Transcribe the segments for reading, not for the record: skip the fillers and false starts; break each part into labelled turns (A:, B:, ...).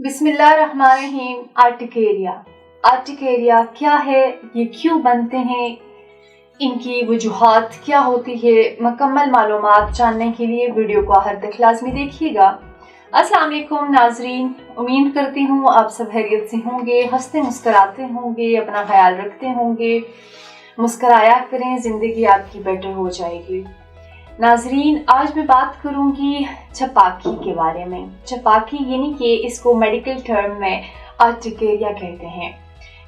A: बिस्मिल्लाह रहमान रहीम। Urticaria क्या है, ये क्यों बनते हैं, इनकी वजूहात क्या होती है, मुकम्मल मालूमात जानने के लिए वीडियो को आखिर तक लाजमी देखिएगा। अस्सलाम वालेकुम नाजरीन, उम्मीद करती हूँ आप सब खैरियत से होंगे, हंसते मुस्कराते होंगे, अपना ख्याल रखते होंगे। मुस्कराया करें, ज़िंदगी आपकी बेटर हो जाएगी। नाजरीन, आज मैं बात करूंगी छपाकी के बारे में। छपाकी यानी कि इसको मेडिकल टर्म में आर्टिकेरिया कहते हैं।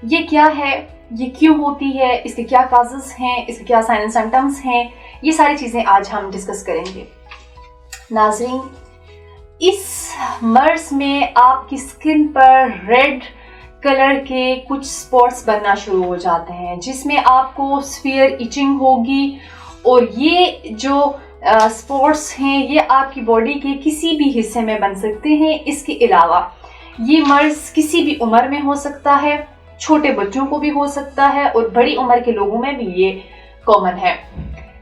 A: ये क्या है, ये क्यों होती है, इसके क्या काजेस हैं, इसके क्या साइन एंड सिम्टम्स हैं, ये सारी चीज़ें आज हम डिस्कस करेंगे। नाजरीन, इस मर्ज में आपकी स्किन पर रेड कलर के कुछ स्पॉट्स बनना शुरू हो जाते हैं, जिसमें आपको स्फीयर इचिंग होगी। और ये जो स्पॉट्स हैं ये आपकी बॉडी के किसी भी हिस्से में बन सकते हैं। इसके अलावा ये मर्ज किसी भी उम्र में हो सकता है, छोटे बच्चों को भी हो सकता है और बड़ी उम्र के लोगों में भी ये कॉमन है।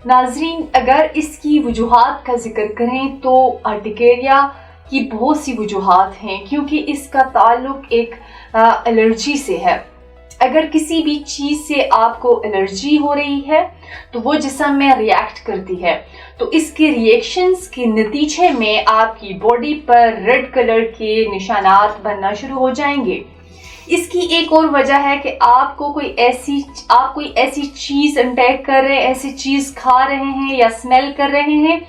A: नाजरीन, अगर इसकी वजूहात का जिक्र करें तो आर्टिकेरिया की बहुत सी वजूहात हैं, क्योंकि इसका ताल्लुक एक एलर्जी से है। अगर किसी भी चीज़ से आपको एलर्जी हो रही है तो वो जिस्म में रिएक्ट करती है, तो इसके रिएक्शंस के नतीजे में आपकी बॉडी पर रेड कलर के निशानात बनना शुरू हो जाएंगे। इसकी एक और वजह है कि आप कोई ऐसी चीज़ इंटेक कर रहे हैं, ऐसी चीज़ खा रहे हैं या स्मेल कर रहे हैं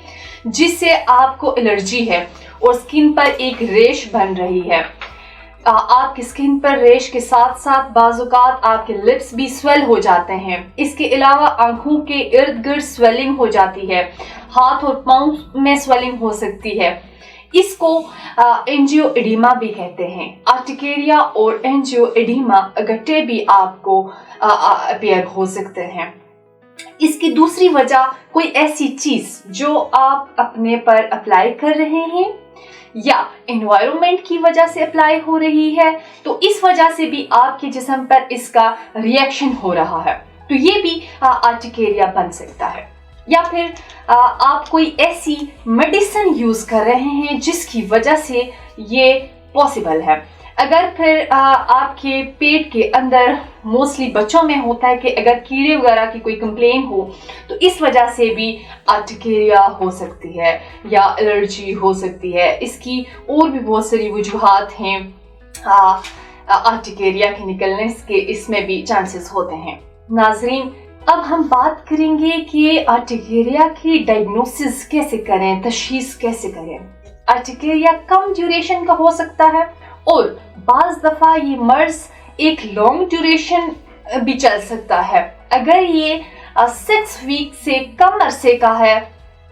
A: जिससे आपको एलर्जी है और स्किन पर एक रेश बन रही है। आपकी स्किन पर रेश के साथ साथ बाज़-औक़ात आपके लिप्स भी स्वेल हो जाते हैं। इसके अलावा आंखों के इर्द गिर्द स्वेलिंग हो जाती है, हाथ और पाँव में स्वेलिंग हो सकती है। इसको एंजियोएडिमा भी कहते हैं। आर्टिकेरिया और एंजियोएडिमा इकट्ठे भी आपको अपीयर हो सकते हैं। इसकी दूसरी वजह कोई ऐसी चीज़ जो आप अपने पर अप्लाई कर रहे हैं या एनवायरनमेंट की वजह से अप्लाई हो रही है, तो इस वजह से भी आपके जिस्म पर इसका रिएक्शन हो रहा है, तो ये भी आर्टिकेरिया बन सकता है। या फिर आप कोई ऐसी मेडिसिन यूज कर रहे हैं जिसकी वजह से ये पॉसिबल है। अगर फिर आपके पेट के अंदर मोस्टली बच्चों में होता है कि अगर कीड़े वगैरह की कोई कंप्लेन हो तो इस वजह से भी आर्टिकेरिया हो सकती है या एलर्जी हो सकती है। इसकी और भी बहुत सारी वजूहात हैं आर्टिकेरिया के निकलने के, इसमें भी चांसेस होते हैं। नाजरीन, अब हम बात करेंगे कि आर्टिकेरिया की डायग्नोसिस कैसे करें, तशखीस कैसे करें। आर्टिकेरिया कम ड्यूरेशन का हो सकता है और बाज़ दफ़ा ये मर्ज एक लॉन्ग ड्यूरेशन भी चल सकता है। अगर ये 6 वीक से कम अरसे का है,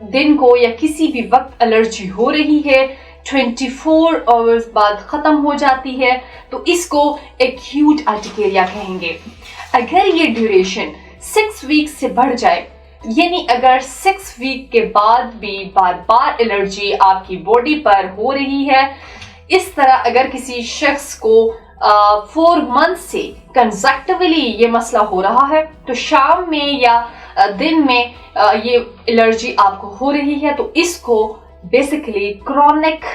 A: दिन को या किसी भी वक्त एलर्जी हो रही है, 24 आवर्स बाद ख़त्म हो जाती है, तो इसको एक्यूट आर्टिकेरिया कहेंगे। अगर ये ड्यूरेशन 6 वीक से बढ़ जाए, यानी अगर 6 वीक के बाद भी बार बार एलर्जी आपकी बॉडी पर हो रही है, इस तरह अगर किसी शख्स को 4 मंथ से कंसेक्टिवली ये मसला हो रहा है, तो शाम में या दिन में ये एलर्जी आपको हो रही है, तो इसको बेसिकली क्रॉनिक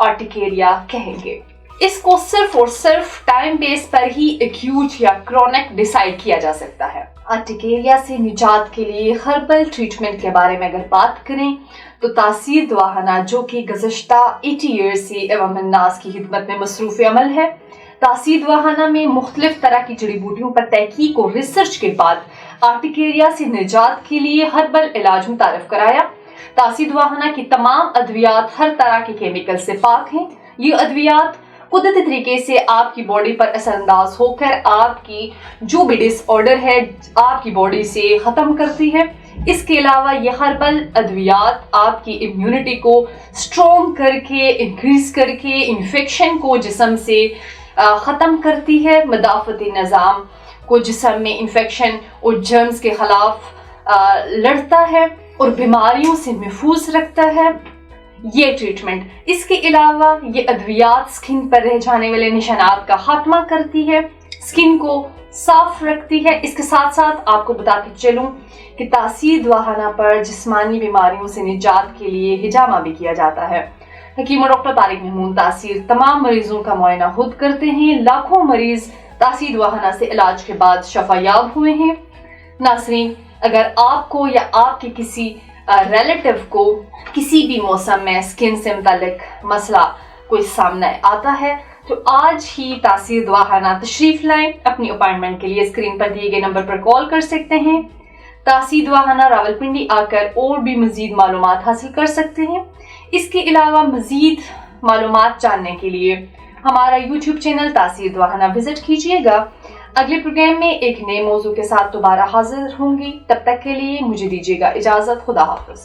A: आर्टिकेरिया कहेंगे। इसको सिर्फ और सिर्फ टाइम बेस पर ही एक्यूट या क्रॉनिक डिसाइड किया जा सकता है। आर्टिकेरिया से निजात के लिए हर्बल ट्रीटमेंट के बारे में अगर बात करें तो तासीर दवाखाना, जो कि गुज़श्ता 80 ईयर्स से अवाम अन्नास की खिदमत में मसरूफ़ अमल है, तासीर दवाखाना में मुख्तलिफ तरह की जड़ी बूटियों पर तहकीक और रिसर्च के बाद आर्टिकेरिया से निजात के लिए हर्बल इलाज मुतारफ कराया। तासीर दवाखाना की तमाम अद्वियात हर तरह के केमिकल से पाक हैं। ये अद्वियात कुदरती तरीके से आपकी बॉडी पर असरअंदाज होकर आपकी जो भी डिसऑर्डर है आपकी बॉडी से ख़त्म करती है। इसके अलावा ये हर्बल अद्वियात आपकी इम्यूनिटी को स्ट्रॉन्ग करके, इंक्रीज करके इन्फेक्शन को जिस्म से ख़त्म करती है, मदाफ़ती निज़ाम को जिस्म में इन्फेक्शन और जर्म्स के ख़िलाफ़ लड़ता है और बीमारियों से महफूज रखता है ये ट्रीटमेंट। इसके अलावा ये अद्वियात स्किन पर रह जाने वाले निशानात का खात्मा करती है, स्किन को साफ रखती है। इसके साथ साथ आपको बताते चलूं कि तासीर दवाखाना पर जिस्मानी बीमारियों से निजात के लिए हिजामा भी किया जाता है। حکیم اور ڈاکٹر طارق محمود تاثیر تمام مریضوں کا معائنہ خود کرتے ہیں. لاکھوں مریض تاثیر دواخانہ سے علاج کے بعد شفا یاب ہوئے ہیں. ناظرین، اگر آپ کو یا آپ کے کسی ریلیٹو کو کسی بھی موسم میں سکن سے متعلق مسئلہ کوئی سامنے آتا ہے تو آج ہی تاثیر دواخانہ تشریف لائیں. اپنی اپائنٹمنٹ کے لیے اسکرین پر دیے گئے نمبر پر کال کر سکتے ہیں. تاثیر دواخانہ راولپنڈی آ کر اور بھی مزید معلومات حاصل کر سکتے ہیں. اس کے علاوہ مزید معلومات جاننے کے لیے ہمارا یوٹیوب چینل تاثیر دواخانہ وزٹ کیجیے گا. اگلے پروگرام میں ایک نئے موضوع کے ساتھ دوبارہ حاضر ہوں گی. تب تک کے لیے مجھے دیجیے گا اجازت. خدا حافظ.